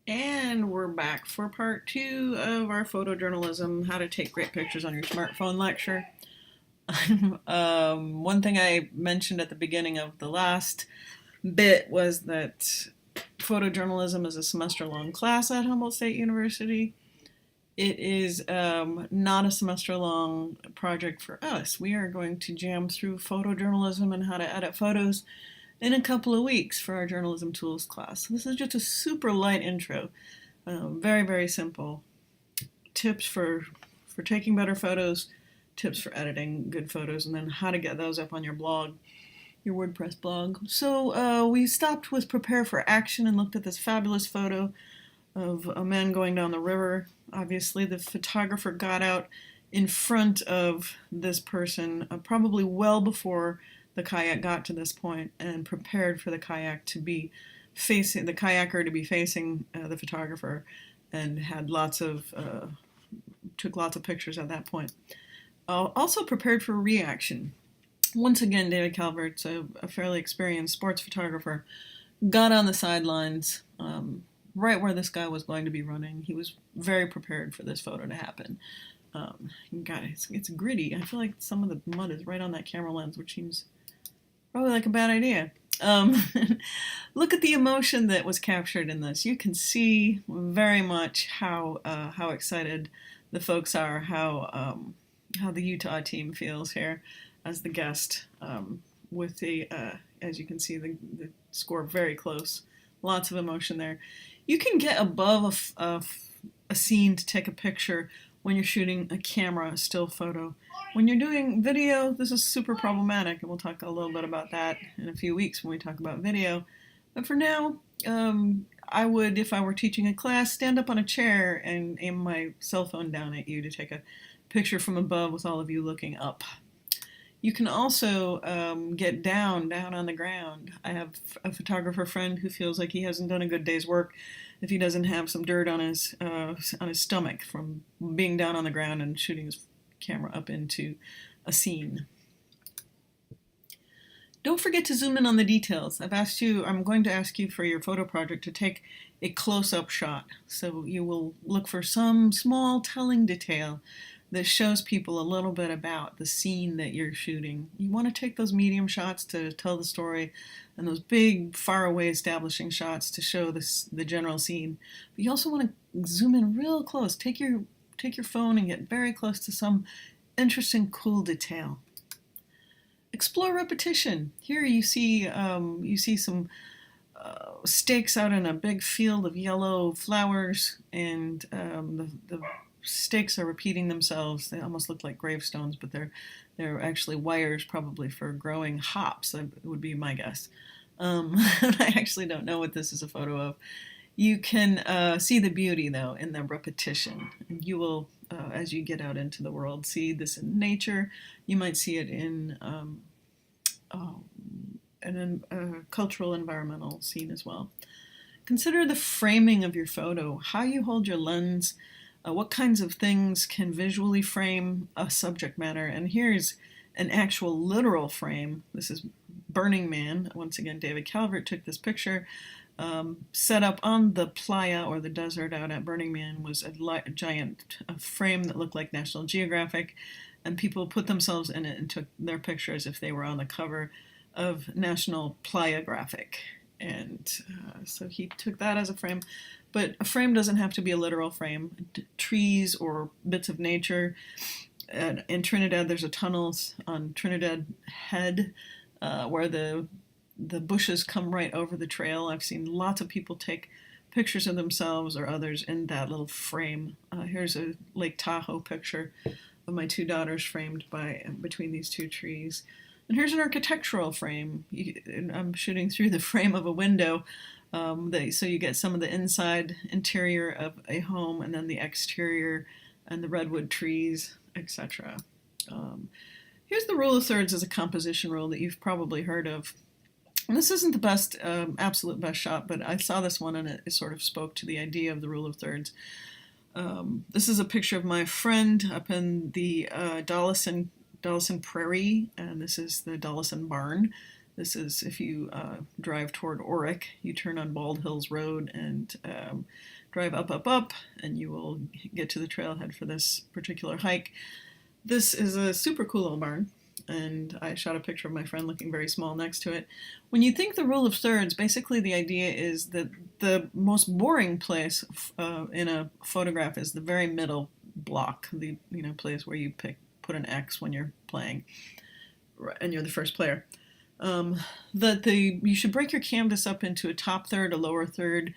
And we're back for part two of our photojournalism, how to take great pictures on your smartphone lecture. One thing I mentioned at the beginning of the last bit was that photojournalism is a semester-long class at Humboldt State University. It is not a semester-long project for us. We are going to jam through photojournalism and how to edit photos in a couple of weeks for our journalism tools class. So this is just a super light intro. Very, very simple. Tips for taking better photos, tips for editing good photos, and then how to get those up on your blog, your WordPress blog. So we stopped with prepare for action and looked at this fabulous photo of a man going down the river. Obviously, the photographer got out in front of this person, probably well before the kayak got to this point, and prepared for the kayak to be facing the kayaker to be facing the photographer, and had took lots of pictures at that point. Also prepared for reaction. Once again, David Calvert's a fairly experienced sports photographer, got on the sidelines right where this guy was going to be running. He was very prepared for this photo to happen. God, it's gritty. I feel like some of the mud is right on that camera lens, which seems probably like a bad idea. Look at the emotion that was captured in this. You can see very much how excited the folks are, how the Utah team feels here as the guest, with the as you can see the score very close. Lots of emotion there. You can get above a scene to take a picture when you're shooting a camera still photo. When you're doing video, this is super problematic, and we'll talk a little bit about that in a few weeks when we talk about video. But for now, I would, if I were teaching a class, stand up on a chair and aim my cell phone down at you to take a picture from above with all of you looking up. You can also get down on the ground. I have a photographer friend who feels like he hasn't done a good day's work if he doesn't have some dirt on his stomach from being down on the ground and shooting his camera up into a scene. Don't forget to zoom in on the details. I'm going to ask you for your photo project to take a close-up shot. So you will look for some small telling detail that shows people a little bit about the scene that you're shooting. You want to take those medium shots to tell the story, and those big, far away establishing shots to show the general scene. But you also want to zoom in real close. Take your phone and get very close to some interesting, cool detail. Explore repetition. Here you see some stakes out in a big field of yellow flowers, and the stakes are repeating themselves. They almost look like gravestones, but they're actually wires, probably for growing hops. That would be my guess. I actually don't know what this is a photo of. You can see the beauty, though, in the repetition. You will, as you get out into the world, see this in nature. You might see it in a cultural, environmental scene as well. Consider the framing of your photo, how you hold your lens, what kinds of things can visually frame a subject matter. And here's an actual literal frame. This is Burning Man. Once again, David Calvert took this picture. Set up on the playa, or the desert out at Burning Man, was a giant frame that looked like National Geographic, and people put themselves in it and took their picture as if they were on the cover of National Playa Graphic. And so he took that as a frame. But a frame doesn't have to be a literal frame. Trees or bits of nature. In Trinidad, there's a tunnel on Trinidad Head where the bushes come right over the trail. I've seen lots of people take pictures of themselves or others in that little frame. Here's a Lake Tahoe picture of my two daughters framed between these two trees. And here's an architectural frame. I'm shooting through the frame of a window, so you get some of the interior of a home, and then the exterior and the redwood trees, etc. Here's the rule of thirds as a composition rule that you've probably heard of. And this isn't the best, absolute best shot, but I saw this one and it sort of spoke to the idea of the rule of thirds. This is a picture of my friend up in the Dawson Prairie, and this is the Dawson Barn. This is if you drive toward Orick, you turn on Bald Hills Road and drive up, up, up, and you will get to the trailhead for this particular hike. This is a super cool little barn, and I shot a picture of my friend looking very small next to it. When you think the rule of thirds, basically the idea is that the most boring place in a photograph is the very middle block, the place where you put an X when you're playing, and you're the first player. You should break your canvas up into a top third, a lower third,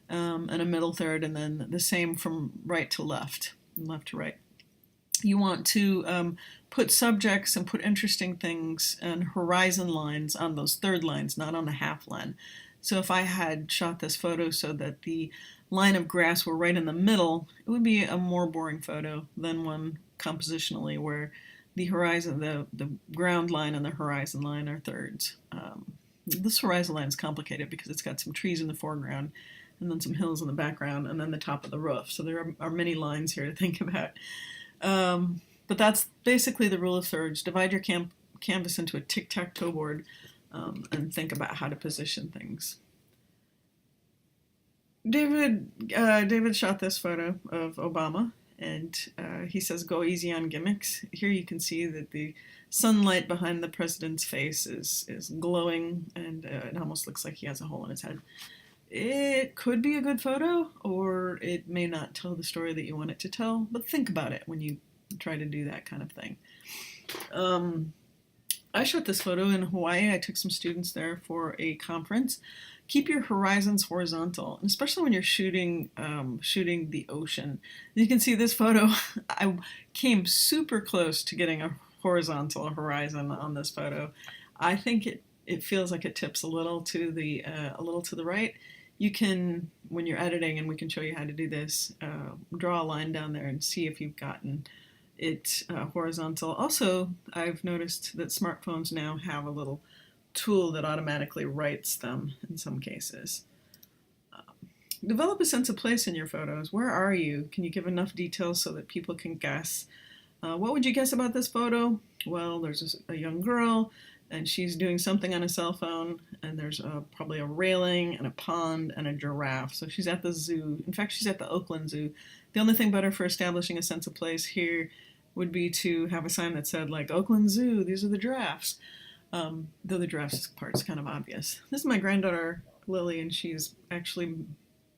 and a middle third, and then the same from right to left, and left to right. You want to put subjects and put interesting things and horizon lines on those third lines, not on the half line. So if I had shot this photo so that the line of grass were right in the middle, it would be a more boring photo than one compositionally where the horizon, the ground line and the horizon line are thirds. This horizon line is complicated because it's got some trees in the foreground and then some hills in the background and then the top of the roof. So there are many lines here to think about. But that's basically the rule of thirds. Divide your canvas into a tic-tac-toe board and think about how to position things. David shot this photo of Obama, and he says, "Go easy on gimmicks." Here you can see that the sunlight behind the president's face is glowing, and it almost looks like he has a hole in his head. It could be a good photo, or it may not tell the story that you want it to tell, but think about it when you try to do that kind of thing. I shot this photo in Hawaii. I took some students there for a conference. Keep your horizons horizontal, and especially when you're shooting the ocean. You can see this photo. I came super close to getting a horizontal horizon on this photo. I think it feels like it tips a little to the right. You can, when you're editing, and we can show you how to do this, draw a line down there and see if you've gotten it horizontal. Also, I've noticed that smartphones now have a little tool that automatically writes them in some cases. Develop a sense of place in your photos. Where are you? Can you give enough details so that people can guess? What would you guess about this photo? Well, there's a young girl, and she's doing something on a cell phone, and there's probably a railing and a pond and a giraffe. So she's at the zoo. In fact, she's at the Oakland Zoo. The only thing better for establishing a sense of place here would be to have a sign that said, like, Oakland Zoo, these are the giraffes. Though the giraffes part's kind of obvious. This is my granddaughter, Lily, and she's actually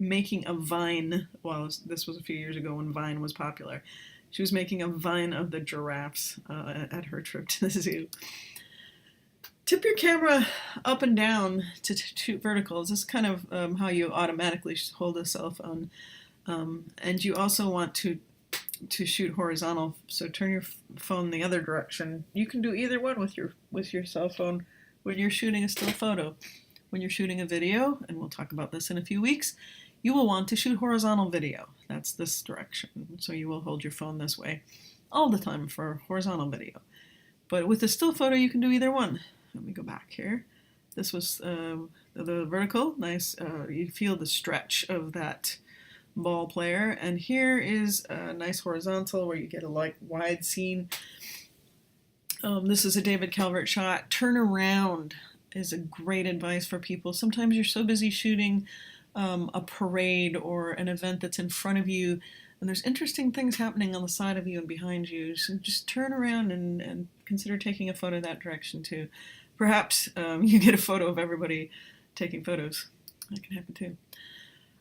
making a vine. Well, this was a few years ago when Vine was popular. She was making a vine of the giraffes at her trip to the zoo. Tip your camera up and down to shoot verticals. This is kind of how you automatically hold a cell phone. And you also want to shoot horizontal, so turn your phone the other direction. You can do either one with your cell phone when you're shooting a still photo. When you're shooting a video, and we'll talk about this in a few weeks, you will want to shoot horizontal video. That's this direction. So you will hold your phone this way all the time for horizontal video. But with a still photo, you can do either one. Let me go back here. This was the vertical. Nice. You feel the stretch of that ball player. And here is a nice horizontal where you get a wide scene. This is a David Calvert shot. Turn around is a great advice for people. Sometimes you're so busy shooting a parade or an event that's in front of you, and there's interesting things happening on the side of you and behind you. So just turn around and consider taking a photo that direction too. Perhaps you get a photo of everybody taking photos. That can happen too.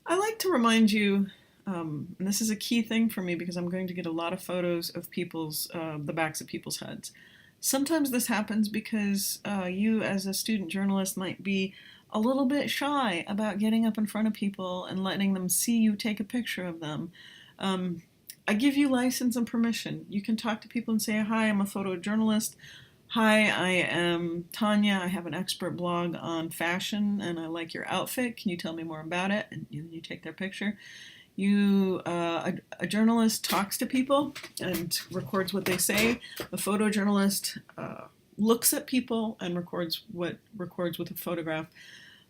I like to remind you, and this is a key thing for me because I'm going to get a lot of photos of the backs of people's heads. Sometimes this happens because you as a student journalist might be a little bit shy about getting up in front of people and letting them see you take a picture of them. I give you license and permission. You can talk to people and say, "Hi, I'm a photojournalist. Hi, I am Tanya. I have an expert blog on fashion and I like your outfit. Can you tell me more about it?" And you take their picture. A journalist talks to people and records what they say. A photojournalist looks at people and records with a photograph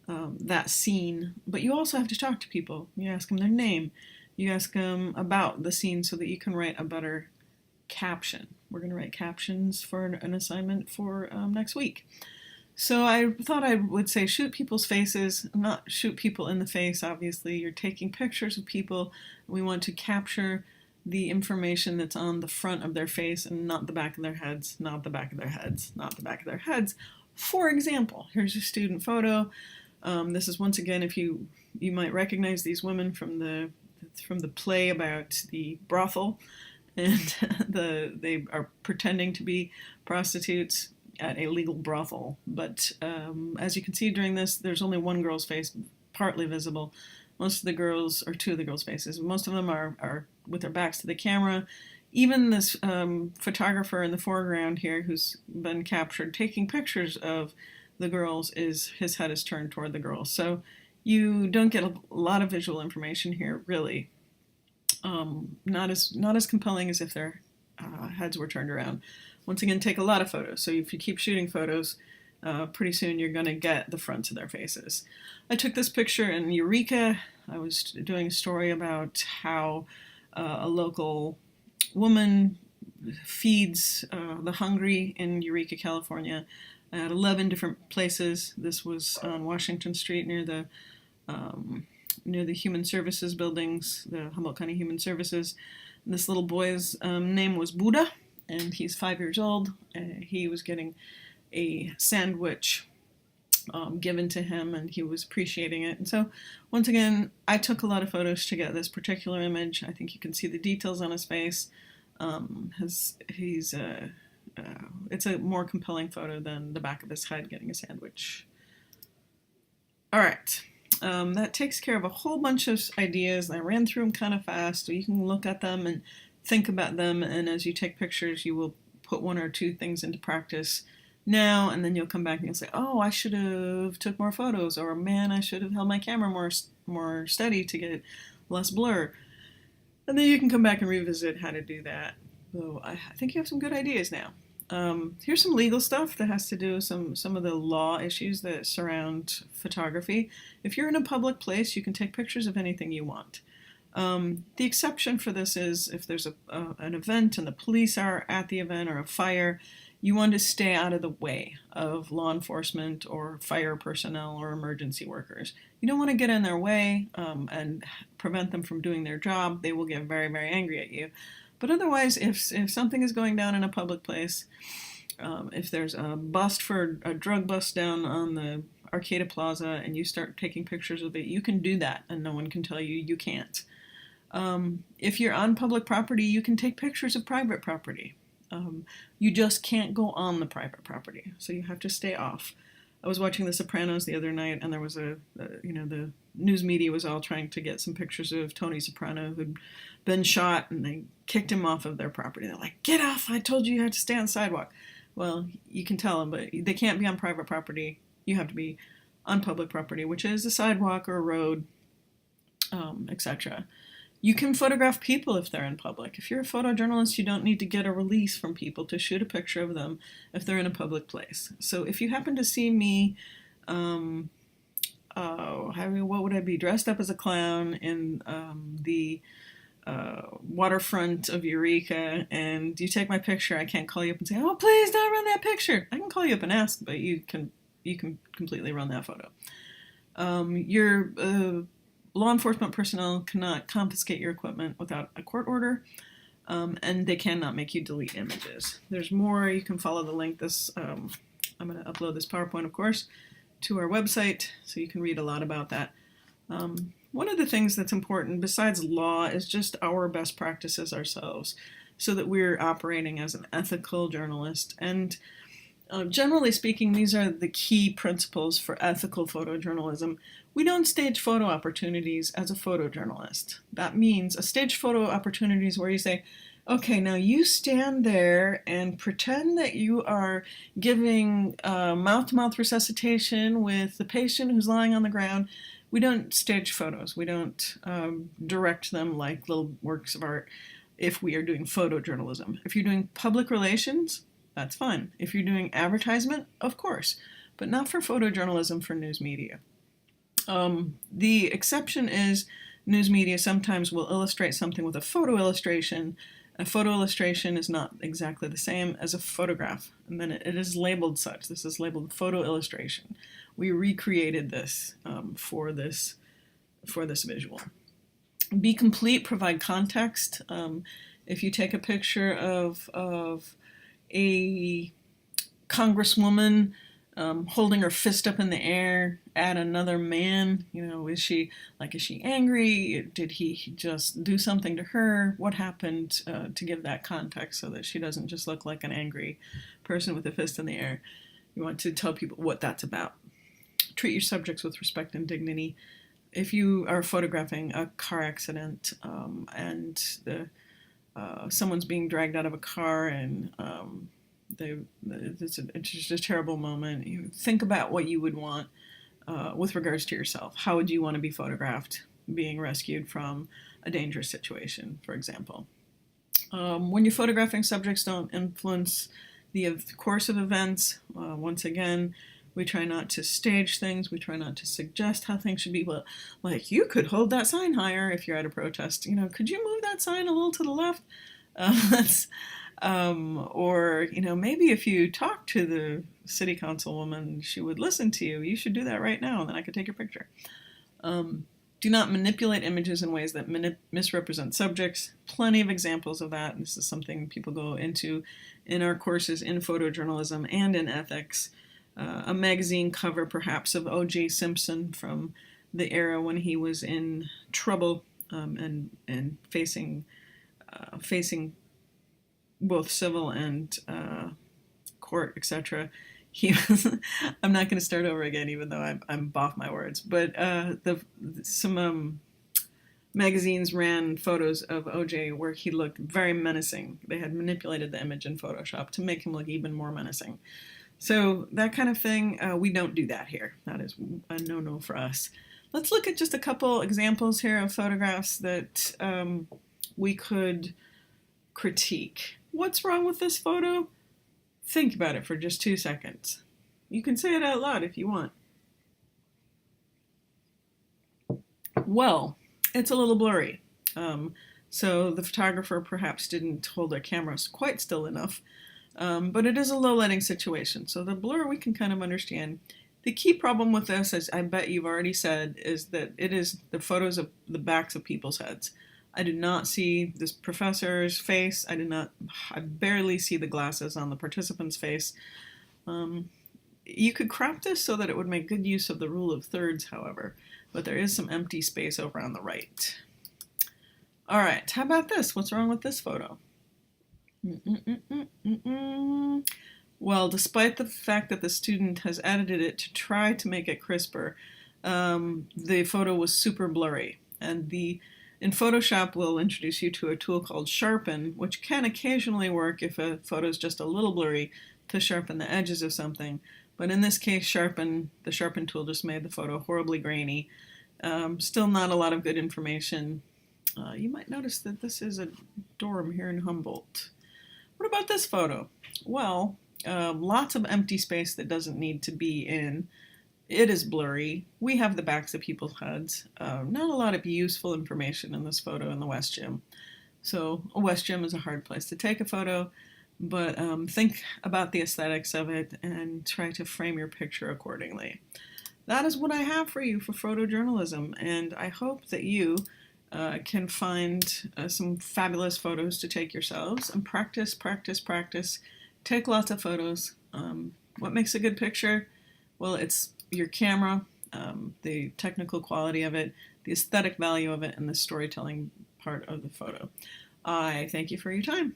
that scene. But you also have to talk to people. You ask them their name. You ask them about the scene so that you can write a better caption. We're going to write captions for an assignment for next week. So I thought I would say shoot people's faces, not shoot people in the face, obviously. You're taking pictures of people. We want to capture the information that's on the front of their face and not the back of their heads, not the back of their heads, not the back of their heads. For example, here's a student photo. This is once again, if you might recognize these women from the play about the brothel, and they are pretending to be prostitutes at a legal brothel. But as you can see during this, there's only one girl's face partly visible. Most of the girls, or two of the girls' faces, most of them are with their backs to the camera. Even this photographer in the foreground here, who's been captured taking pictures of the girls, his head is turned toward the girls. So you don't get a lot of visual information here, really. Not as compelling as if their heads were turned around. Once again, take a lot of photos. So if you keep shooting photos, pretty soon you're going to get the fronts of their faces. I took this picture in Eureka. I was doing a story about how a local woman feeds the hungry in Eureka, California, at 11 different places. This was on Washington Street near the Human Services buildings, the Humboldt County Human Services. And this little boy's name was Buddha, and he's 5 years old. He was getting a sandwich given to him, and he was appreciating it. And so, once again, I took a lot of photos to get this particular image. I think you can see the details on his face. It's a more compelling photo than the back of his head getting a sandwich. All right. That takes care of a whole bunch of ideas. I ran through them kind of fast, so you can look at them and think about them, and as you take pictures, you will put one or two things into practice now, and then you'll come back and you'll say, oh, I should have took more photos, or man, I should have held my camera more steady to get less blur. And then you can come back and revisit how to do that. So I think you have some good ideas now. Here's some legal stuff that has to do with some of the law issues that surround photography. If you're in a public place, you can take pictures of anything you want. The exception for this is if there's an event and the police are at the event, or a fire, you want to stay out of the way of law enforcement or fire personnel or emergency workers. You don't want to get in their way and prevent them from doing their job. They will get very, very angry at you. But otherwise, if something is going down in a public place, if there's a drug bust down on the Arcata Plaza and you start taking pictures of it, you can do that and no one can tell you you can't. If you're on public property, you can take pictures of private property. You just can't go on the private property, so you have to stay off. I was watching The Sopranos the other night, and there was the news media was all trying to get some pictures of Tony Soprano who'd been shot, and they kicked him off of their property. They're like, get off, I told you had to stay on the sidewalk. Well, you can tell them, but they can't be on private property. You have to be on public property, which is a sidewalk or a road, etc. You can photograph people if they're in public. If you're a photojournalist, you don't need to get a release from people to shoot a picture of them if they're in a public place. So if you happen to see me, what would I be, dressed up as a clown in the waterfront of Eureka, and you take my picture, I can't call you up and say, oh, please don't run that picture. I can call you up and ask, but you can completely run that photo. Law enforcement personnel cannot confiscate your equipment without a court order, and they cannot make you delete images. There's more. You can follow the link. I'm going to upload this PowerPoint, of course, to our website, so you can read a lot about that. One of the things that's important, besides law, is just our best practices ourselves, so that we're operating as an ethical journalist. And generally speaking, these are the key principles for ethical photojournalism. We don't stage photo opportunities as a photojournalist. That means a staged photo opportunity is where you say, okay, now you stand there and pretend that you are giving mouth-to-mouth resuscitation with the patient who's lying on the ground. We don't stage photos. We don't direct them like little works of art if we are doing photojournalism. If you're doing public relations, that's fine. If you're doing advertisement, of course, but not for photojournalism for news media. The exception is news media sometimes will illustrate something with a photo illustration A photo illustration is not exactly the same as a photograph, and then it is labeled such. This is labeled photo illustration. We recreated this for this visual. Be complete, provide context. If you take a picture of a congresswoman holding her fist up in the air at another man, is she angry? Did he just do something to her? What happened, to give that context so that she doesn't just look like an angry person with a fist in the air? You want to tell people what that's about. Treat your subjects with respect and dignity. If you are photographing a car accident and someone's being dragged out of a car and it's just a terrible moment, you think about what you would want with regards to yourself. How would you want to be photographed being rescued from a dangerous situation, for example? When you're photographing, subjects don't influence the course of events. Once again, we try not to stage things. We try not to suggest how things should be. But, like, you could hold that sign higher if you're at a protest. Could you move that sign a little to the left? Or, maybe if you talk to the city councilwoman, she would listen to you. You should do that right now, and then I could take your picture. Do not manipulate images in ways that misrepresent subjects. Plenty of examples of that. This is something people go into in our courses in photojournalism and in ethics. A magazine cover, perhaps, of O.J. Simpson from the era when he was in trouble and facing both civil and court, etc. I'm not going to start over again, even though I'm off my words. But some magazines ran photos of O.J. where he looked very menacing. They had manipulated the image in Photoshop to make him look even more menacing. So that kind of thing, we don't do that here. That is a no-no for us. Let's look at just a couple examples here of photographs that we could critique. What's wrong with this photo? Think about it for just 2 seconds. You can say it out loud if you want. Well, it's a little blurry. So the photographer perhaps didn't hold their cameras quite still enough. But it is a low lighting situation, so the blur we can kind of understand. The key problem with this, as I bet you've already said, is that it is the photos of the backs of people's heads. I did not see this professor's face. I barely see the glasses on the participant's face. You could crop this so that it would make good use of the rule of thirds, however, but there is some empty space over on the right. All right, how about this? What's wrong with this photo? Well, despite the fact that the student has edited it to try to make it crisper, the photo was super blurry. And in Photoshop, we'll introduce you to a tool called Sharpen, which can occasionally work if a photo is just a little blurry to sharpen the edges of something. But in this case, the Sharpen tool just made the photo horribly grainy. Still not a lot of good information. You might notice that this is a dorm here in Humboldt. What about this photo? Well, lots of empty space that doesn't need to be in. It is blurry. We have the backs of people's heads. Not a lot of useful information in this photo in the West Gym. So a West Gym is a hard place to take a photo, but think about the aesthetics of it and try to frame your picture accordingly. That is what I have for you for photojournalism, and I hope that you can find some fabulous photos to take yourselves and practice. Take lots of photos. What makes a good picture? Well, it's your camera, the technical quality of it, the aesthetic value of it, and the storytelling part of the photo. I thank you for your time.